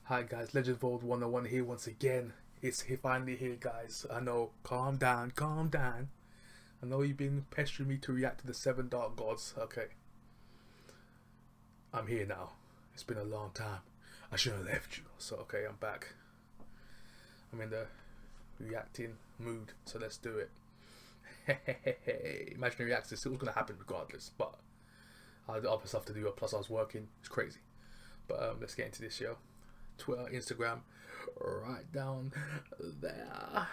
Hi guys, Legend of Old 101 here once again. Finally here guys. I know, calm down, calm down. I know you've been pestering me to react to the Seven Dark Gods. Okay. I'm here now. It's been a long time. I should have left you. So okay, I'm back. I'm in the reacting mood, so let's do it. Imaginary Access, it was going to happen regardless, but I had other stuff to do, plus I was working. It's crazy. But let's get into this show. Twitter, Instagram, right down there.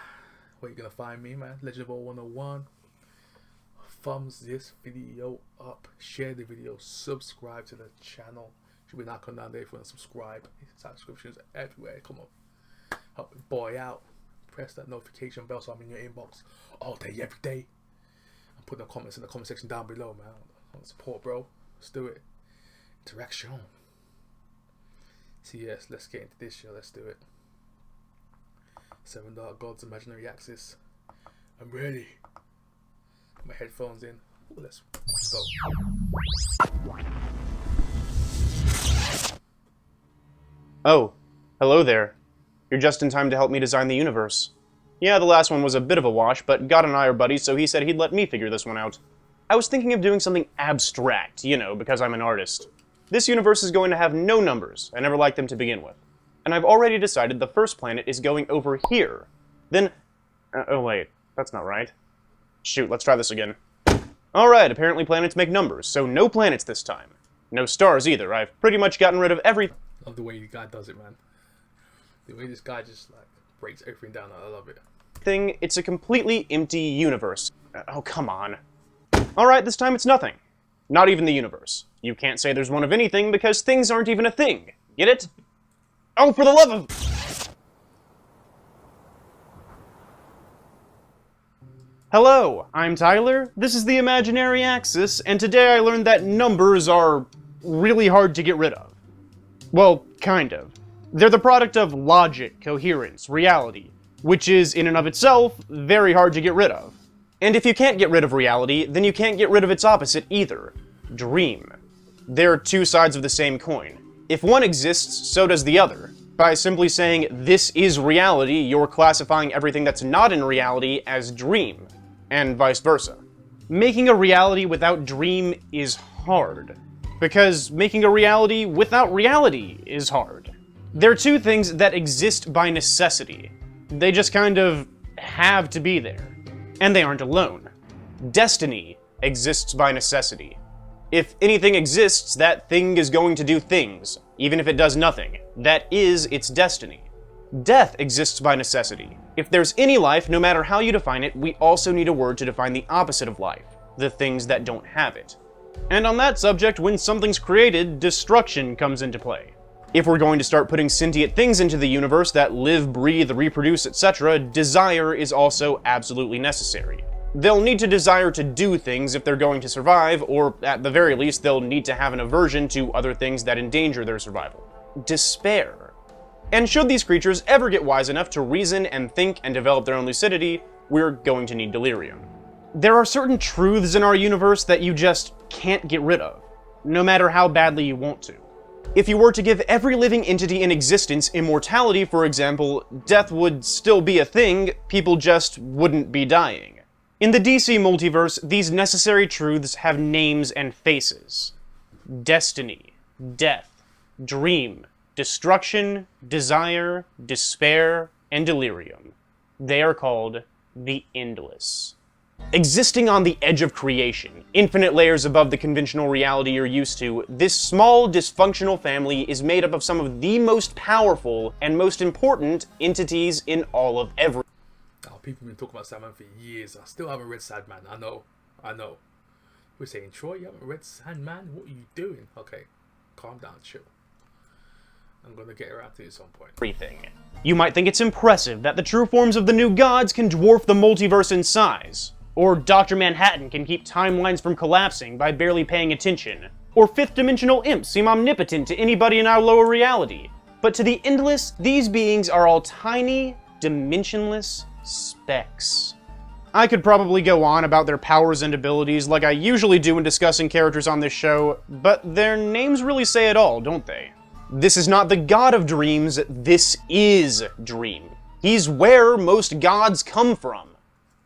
Where you gonna find me, man? Legend of Old 101. Thumbs this video up, share the video, subscribe to the channel. Should be an icon down there if you want to subscribe. Subscriptions everywhere. Come on, help the boy out. Press that notification bell so I'm in your inbox all day, every day. And put the comments in the comment section down below, man. I want support, bro. Let's do it. Interaction. So yes, let's get into this show. Let's do it. Seven Dark Gods, Imaginary Axis. I'm ready. Put my headphones in. Ooh, let's go. Oh, hello there. You're just in time to help me design the universe. Yeah, the last one was a bit of a wash, but God and I are buddies, so he said he'd let me figure this one out. I was thinking of doing something abstract, you know, because I'm an artist. This universe is going to have no numbers. I never liked them to begin with. And I've already decided the first planet is going over here. Then... oh wait, that's not right. Shoot, let's try this again. Alright, apparently planets make numbers, so no planets this time. No stars either. I've pretty much gotten rid of every... Love the way the guy does it, man. The way this guy just, like, breaks everything down. I love it. It's a completely empty universe. Oh, come on. Alright, this time it's nothing. Not even the universe. You can't say there's one of anything because things aren't even a thing. Get it? Oh, for the love of... Hello, I'm Tyler, this is the Imaginary Axis, and today I learned that numbers are really hard to get rid of. Well, kind of. They're the product of logic, coherence, reality, which is, in and of itself, very hard to get rid of. And if you can't get rid of reality, then you can't get rid of its opposite either. Dream. They're two sides of the same coin. If one exists, so does the other. By simply saying, this is reality, you're classifying everything that's not in reality as dream, and vice versa. Making a reality without dream is hard, because making a reality without reality is hard. They're two things that exist by necessity. They just kind of have to be there. And they aren't alone. Destiny exists by necessity. If anything exists, that thing is going to do things, even if it does nothing. That is its destiny. Death exists by necessity. If there's any life, no matter how you define it, we also need a word to define the opposite of life, the things that don't have it. And on that subject, when something's created, destruction comes into play. If we're going to start putting sentient things into the universe that live, breathe, reproduce, etc., desire is also absolutely necessary. They'll need to desire to do things if they're going to survive, or at the very least, they'll need to have an aversion to other things that endanger their survival. Despair. And should these creatures ever get wise enough to reason and think and develop their own lucidity, we're going to need delirium. There are certain truths in our universe that you just can't get rid of, no matter how badly you want to. If you were to give every living entity in existence immortality, for example, death would still be a thing, people just wouldn't be dying. In the DC multiverse, these necessary truths have names and faces. Destiny, death, dream, destruction, desire, despair, and delirium. They are called the Endless. Existing on the edge of creation, infinite layers above the conventional reality you're used to, this small, dysfunctional family is made up of some of the most powerful and most important entities in all of every... Oh, people have been talking about Sandman for years. I still haven't read Sandman. I know. We're saying, Troy, you haven't read Sandman? What are you doing? Okay, calm down, chill. I'm gonna get around to it at some point. Everything. You might think it's impressive that the true forms of the new gods can dwarf the multiverse in size. Or Dr. Manhattan can keep timelines from collapsing by barely paying attention. Or fifth-dimensional imps seem omnipotent to anybody in our lower reality. But to the Endless, these beings are all tiny, dimensionless specks. I could probably go on about their powers and abilities like I usually do when discussing characters on this show, but their names really say it all, don't they? This is not the god of dreams, this is Dream. He's where most gods come from.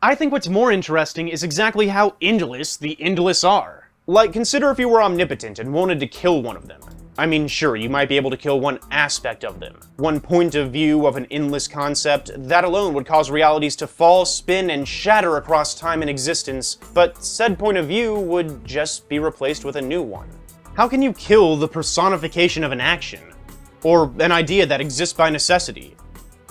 I think what's more interesting is exactly how endless the endless are. Like, consider if you were omnipotent and wanted to kill one of them. I mean, sure, you might be able to kill one aspect of them, one point of view of an endless concept. That alone would cause realities to fall, spin, and shatter across time and existence, but said point of view would just be replaced with a new one. How can you kill the personification of an action? Or an idea that exists by necessity?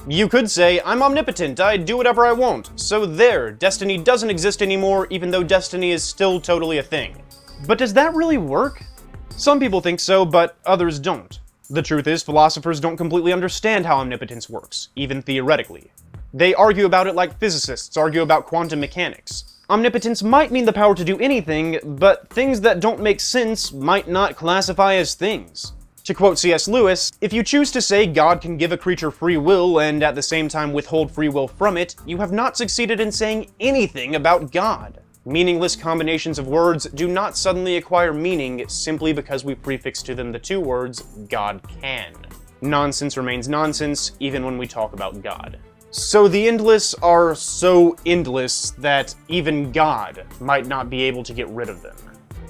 You could say, I'm omnipotent, I do whatever I want, so there, destiny doesn't exist anymore, even though destiny is still totally a thing. But does that really work? Some people think so, but others don't. The truth is, philosophers don't completely understand how omnipotence works, even theoretically. They argue about it like physicists argue about quantum mechanics. Omnipotence might mean the power to do anything, but things that don't make sense might not classify as things. To quote C.S. Lewis, if you choose to say God can give a creature free will and at the same time withhold free will from it, you have not succeeded in saying anything about God. Meaningless combinations of words do not suddenly acquire meaning simply because we prefix to them the two words, God can. Nonsense remains nonsense, even when we talk about God. So the endless are so endless that even God might not be able to get rid of them.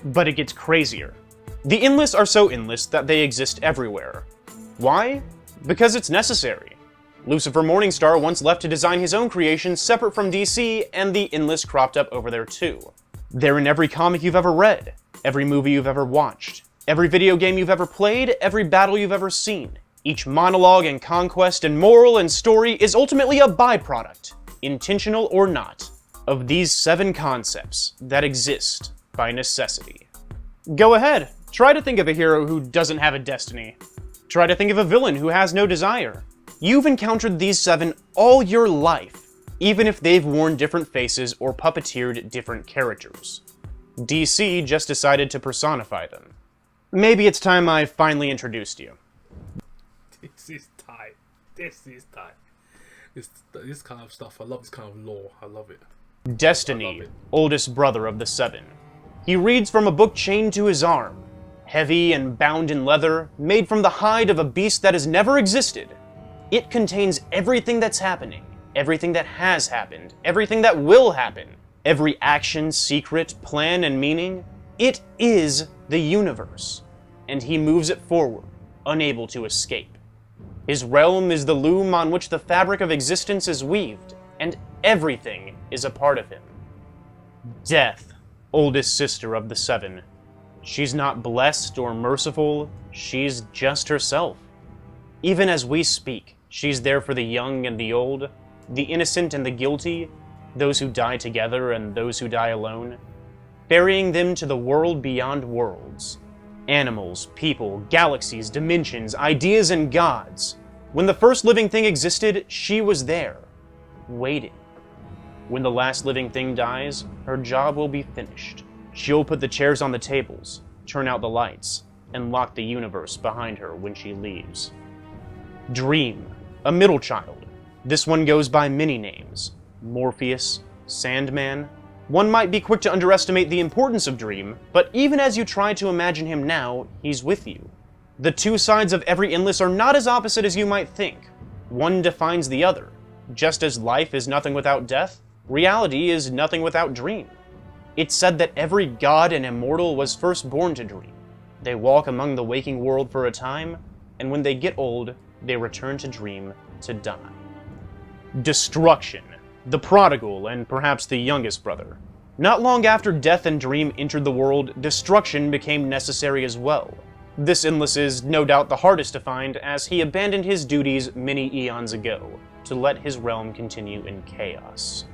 But it gets crazier. The endless are so endless that they exist everywhere. Why? Because it's necessary. Lucifer Morningstar once left to design his own creation separate from DC, and the endless cropped up over there too. They're in every comic you've ever read, every movie you've ever watched, every video game you've ever played, every battle you've ever seen. Each monologue and conquest and moral and story is ultimately a byproduct, intentional or not, of these 7 concepts that exist by necessity. Go ahead, try to think of a hero who doesn't have a destiny. Try to think of a villain who has no desire. You've encountered these 7 all your life, even if they've worn different faces or puppeteered different characters. DC just decided to personify them. Maybe it's time I finally introduced you. This is tight. This is tight. This kind of stuff, I love this kind of lore. I love it. Destiny, oldest brother of the 7. He reads from a book chained to his arm, heavy and bound in leather, made from the hide of a beast that has never existed. It contains everything that's happening, everything that has happened, everything that will happen, every action, secret, plan, and meaning. It is the universe, and he moves it forward, unable to escape. His realm is the loom on which the fabric of existence is weaved, and everything is a part of him. Death, oldest sister of the 7. She's not blessed or merciful, she's just herself. Even as we speak, she's there for the young and the old, the innocent and the guilty, those who die together and those who die alone, ferrying them to the world beyond worlds. Animals, people, galaxies, dimensions, ideas, and gods. When the first living thing existed, she was there, waiting. When the last living thing dies, her job will be finished. She'll put the chairs on the tables, turn out the lights, and lock the universe behind her when she leaves. Dream, a middle child. This one goes by many names. Morpheus, Sandman. One might be quick to underestimate the importance of Dream, but even as you try to imagine him now, he's with you. The two sides of every endless are not as opposite as you might think. One defines the other. Just as life is nothing without death, reality is nothing without dream. It's said that every god and immortal was first born to dream. They walk among the waking world for a time, and when they get old, they return to dream to die. Destruction, the prodigal and perhaps the youngest brother. Not long after Death and Dream entered the world, destruction became necessary as well. This endless is no doubt the hardest to find, as he abandoned his duties many eons ago, to let his realm continue in chaos.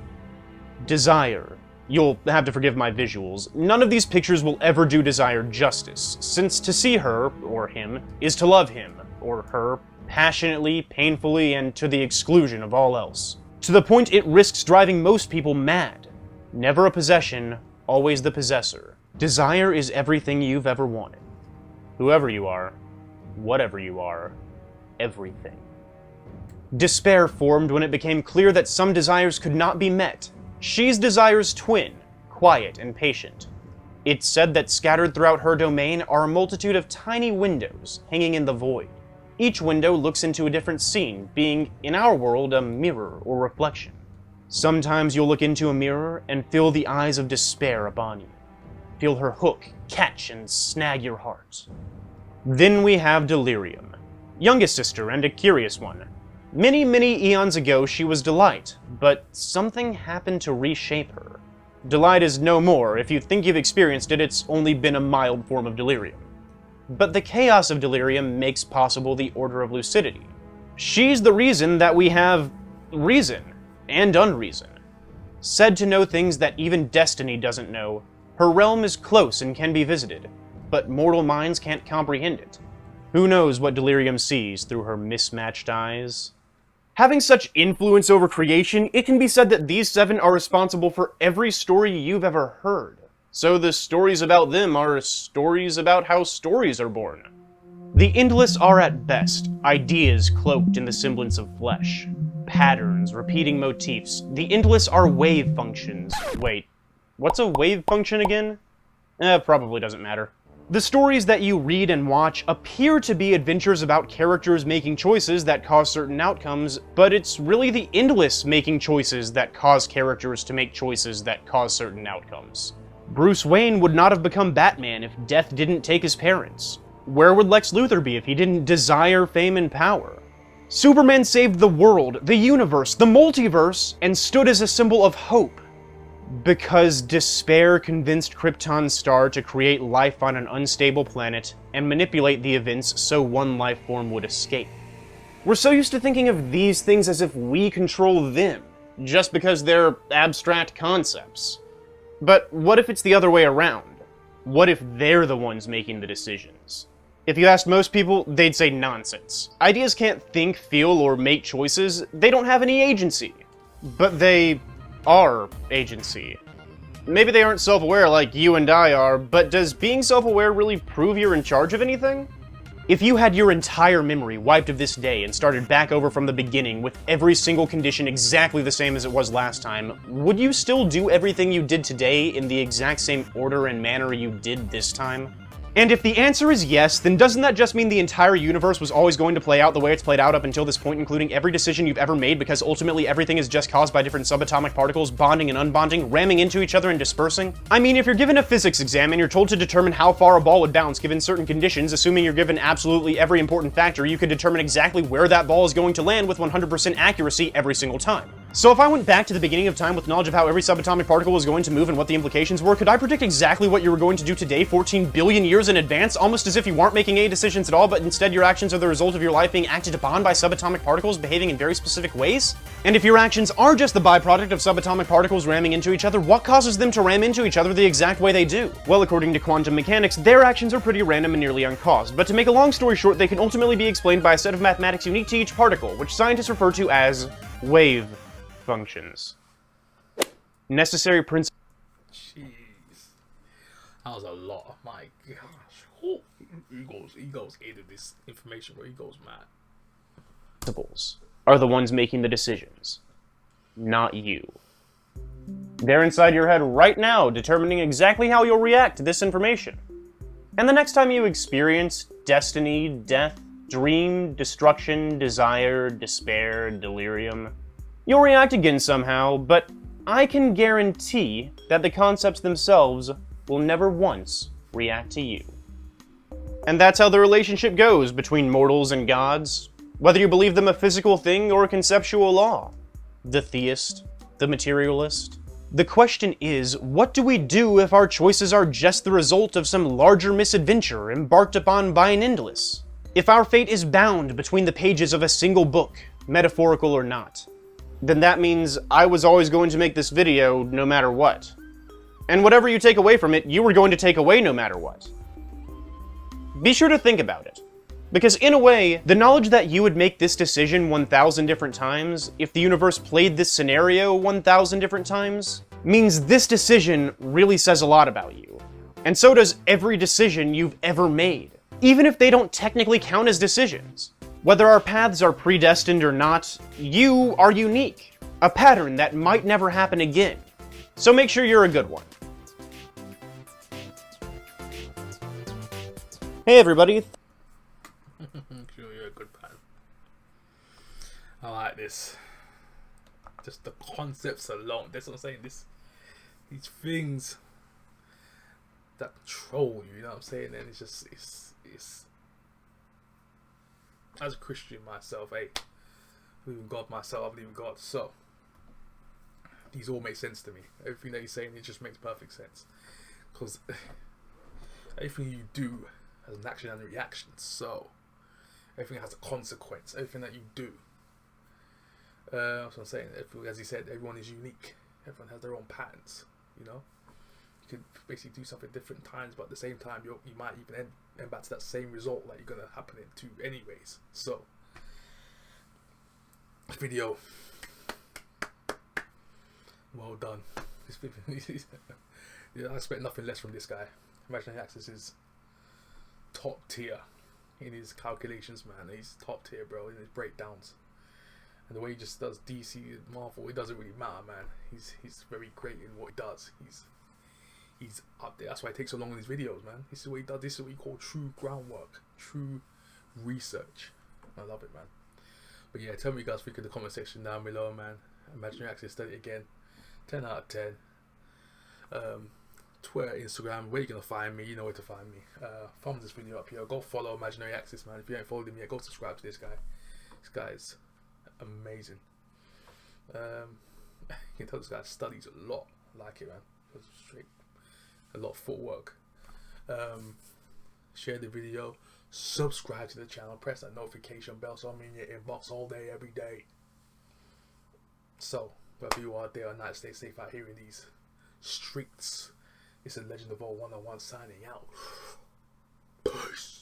Desire. You'll have to forgive my visuals. None of these pictures will ever do Desire justice, since to see her, or him, is to love him, or her, passionately, painfully, and to the exclusion of all else. To the point it risks driving most people mad. Never a possession, always the possessor. Desire is everything you've ever wanted. Whoever you are, whatever you are, everything. Despair formed when it became clear that some desires could not be met. She's Desire's twin, quiet and patient. It's said that scattered throughout her domain are a multitude of tiny windows hanging in the void, Each window looks into a different scene, being, in our world, a mirror or reflection. Sometimes you'll look into a mirror and feel the eyes of despair upon you. Feel her hook catch and snag your heart. Then we have Delirium, youngest sister and a curious one. Many, many eons ago she was Delight, but something happened to reshape her. Delight is no more. If you think you've experienced it, it's only been a mild form of delirium. But the chaos of delirium makes possible the Order of Lucidity. She's the reason that we have reason and unreason. Said to know things that even Destiny doesn't know, her realm is close and can be visited, but mortal minds can't comprehend it. Who knows what Delirium sees through her mismatched eyes? Having such influence over creation, it can be said that these 7 are responsible for every story you've ever heard. So the stories about them are stories about how stories are born. The Endless are at best ideas cloaked in the semblance of flesh. Patterns, repeating motifs. The Endless are wave functions. Wait, what's a wave function again? Probably doesn't matter. The stories that you read and watch appear to be adventures about characters making choices that cause certain outcomes, but it's really the Endless making choices that cause characters to make choices that cause certain outcomes. Bruce Wayne would not have become Batman if death didn't take his parents. Where would Lex Luthor be if he didn't desire fame and power? Superman saved the world, the universe, the multiverse, and stood as a symbol of hope. Because despair convinced Krypton's star to create life on an unstable planet and manipulate the events so one life form would escape. We're so used to thinking of these things as if we control them, just because they're abstract concepts. But what if it's the other way around? What if they're the ones making the decisions? If you asked most people, they'd say nonsense. Ideas can't think, feel, or make choices. They don't have any agency. But they are agency. Maybe they aren't self-aware like you and I are, but does being self-aware really prove you're in charge of anything? If you had your entire memory wiped of this day and started back over from the beginning with every single condition exactly the same as it was last time, would you still do everything you did today in the exact same order and manner you did this time? And if the answer is yes, then doesn't that just mean the entire universe was always going to play out the way it's played out up until this point, including every decision you've ever made, because ultimately everything is just caused by different subatomic particles bonding and unbonding, ramming into each other and dispersing? I mean, if you're given a physics exam and you're told to determine how far a ball would bounce given certain conditions, assuming you're given absolutely every important factor, you could determine exactly where that ball is going to land with 100% accuracy every single time. So if I went back to the beginning of time with knowledge of how every subatomic particle was going to move and what the implications were, could I predict exactly what you were going to do today 14 billion years in advance, almost as if you weren't making any decisions at all, but instead your actions are the result of your life being acted upon by subatomic particles behaving in very specific ways? And if your actions are just the byproduct of subatomic particles ramming into each other, what causes them to ram into each other the exact way they do? Well, according to quantum mechanics, their actions are pretty random and nearly uncaused, but to make a long story short, they can ultimately be explained by a set of mathematics unique to each particle, which scientists refer to as wave functions. Necessary principle. Jeez. That was a lot. My gosh. Oh, he goes into this information where he goes mad. Principles are the ones making the decisions, not you. They're inside your head right now, determining exactly how you'll react to this information. And the next time you experience destiny, death, dream, destruction, desire, despair, delirium, you'll react again somehow, but I can guarantee that the concepts themselves will never once react to you. And that's how the relationship goes between mortals and gods, whether you believe them a physical thing or a conceptual law. The theist, the materialist. The question is, what do we do if our choices are just the result of some larger misadventure embarked upon by an Endless? If our fate is bound between the pages of a single book, metaphorical or not, then that means I was always going to make this video no matter what. And whatever you take away from it, you were going to take away no matter what. Be sure to think about it. Because in a way, the knowledge that you would make this decision 1,000 different times, if the universe played this scenario 1,000 different times, means this decision really says a lot about you. And so does every decision you've ever made, even if they don't technically count as decisions. Whether our paths are predestined or not, you are unique, a pattern that might never happen again. So make sure you're a good one. Hey everybody. Sure, you're a good I like this. Just the concepts alone. That's what I'm saying. These things that control you. You know what I'm saying? And it's just it's as a Christian myself, hey, I believe in God myself. I believe in God. So these all make sense to me. Everything that he's saying, it just makes perfect sense. Because everything you do has an action and a reaction. So everything has a consequence. Everything that you do. That's what I'm saying. As he said, everyone is unique. Everyone has their own patterns. You know, you can basically do something different times, but at the same time, you might even end back to that same result that you're gonna happen into anyways. So, video, well done. Yeah, I expect nothing less from this guy. Imaginary Axis is top tier in his calculations, man. He's top tier, bro, in his breakdowns. And the way he just does DC and Marvel, it doesn't really matter, man. He's very great in what he does. He's up there. That's why it takes so long in his videos, man. This is what he does. This is what we call true groundwork, true research. I love it, man. But yeah, tell me what you guys think in the comment section down below, man. Imaginary Axis, study again. 10 out of 10. Twitter, Instagram, where you gonna find me? You know where to find me. Thumbs this video up here. Go follow Imaginary Axis, man. If you ain't followed him yet, go subscribe to this guy. This guy's amazing. You can tell this guy studies a lot. I like it, man. It's straight, a lot of footwork. Share the video, subscribe to the channel, press that notification bell so I'm in your inbox all day, every day. So, wherever you are day or night, stay safe out here in these streets. It's a Legend of All 101 signing out. Peace.